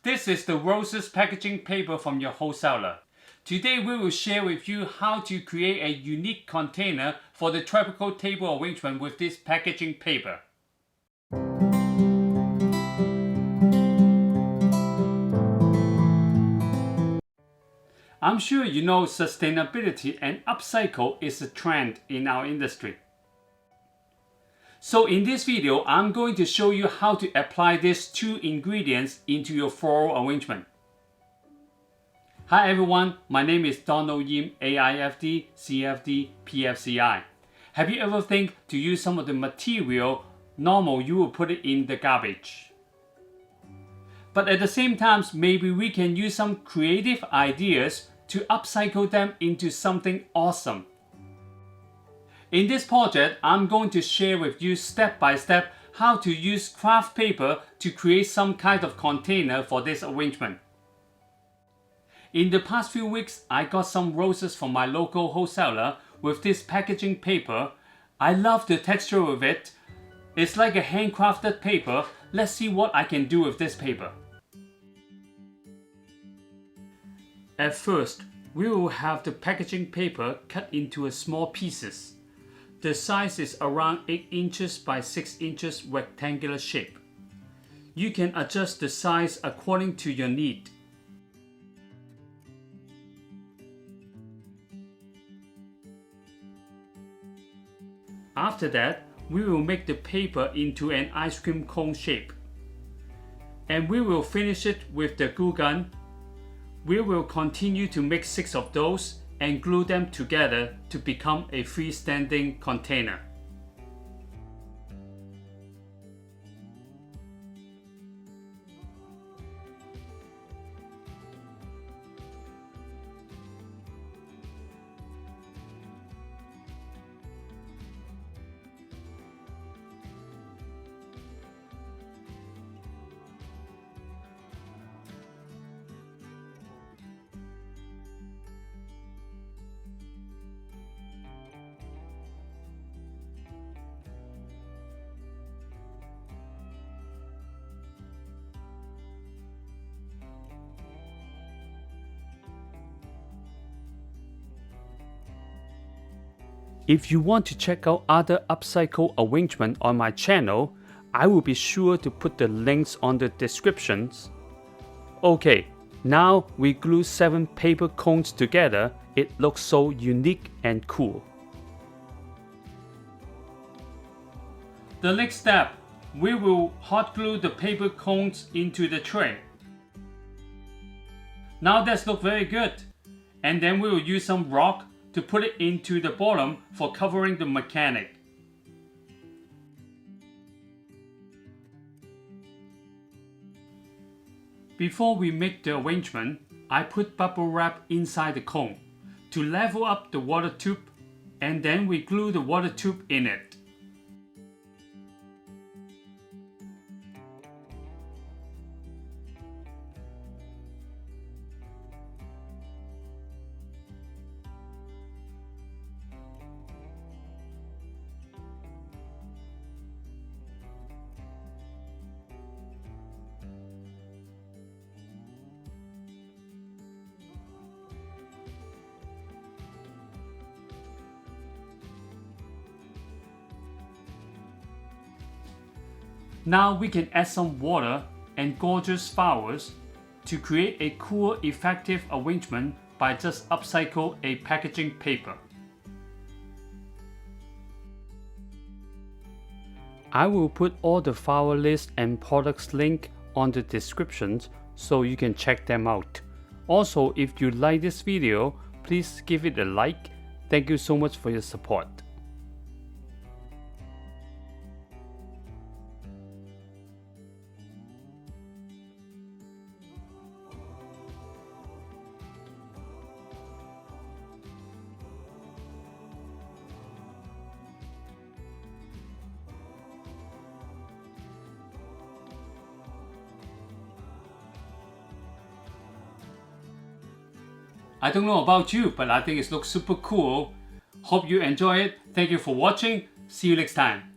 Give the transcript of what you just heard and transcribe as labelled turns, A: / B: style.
A: This is the roses packaging paper from your wholesaler. Today we will share with you how to create a unique container for the tropical table arrangement with this packaging paper. I'm sure you know sustainability and upcycle is a trend in our industry. So in this video, I'm going to show you how to apply these two ingredients into your floral arrangement. Hi everyone, my name is Donald Yim, AIFD, CFD, PFCI. Have you ever think to use some of the material normal you will put it in the garbage? But at the same time, maybe we can use some creative ideas to upcycle them into something awesome. In this project, I'm going to share with you step by step how to use craft paper to create some kind of container for this arrangement. In the past few weeks, I got some roses from my local wholesaler with this packaging paper. I love the texture of it. It's like a handcrafted paper. Let's see what I can do with this paper. At first, we will have the packaging paper cut into small pieces. The size is around 8 inches by 6 inches rectangular shape. You can adjust the size according to your need. After that, we will make the paper into an ice cream cone shape. And we will finish it with the glue gun. We will continue to make 6 of those and glue them together to become a freestanding container. If you want to check out other upcycle arrangements on my channel, I will be sure to put the links on the descriptions. Okay, now we glue 7 paper cones together. It looks so unique and cool. The next step, we will hot glue the paper cones into the tray. Now that looks very good. And then we will use some rock to put it into the bottom for covering the mechanic. Before we make the arrangement, I put bubble wrap inside the cone to level up the water tube, and then we glue the water tube in it. Now we can add some water and gorgeous flowers to create a cool, effective arrangement by just upcycle a packaging paper. I will put all the flower list and products link on the descriptions so you can check them out. Also, if you like this video, please give it a like. Thank you so much for your support. I don't know about you, but I think it looks super cool. Hope you enjoy it. Thank you for watching. See you next time.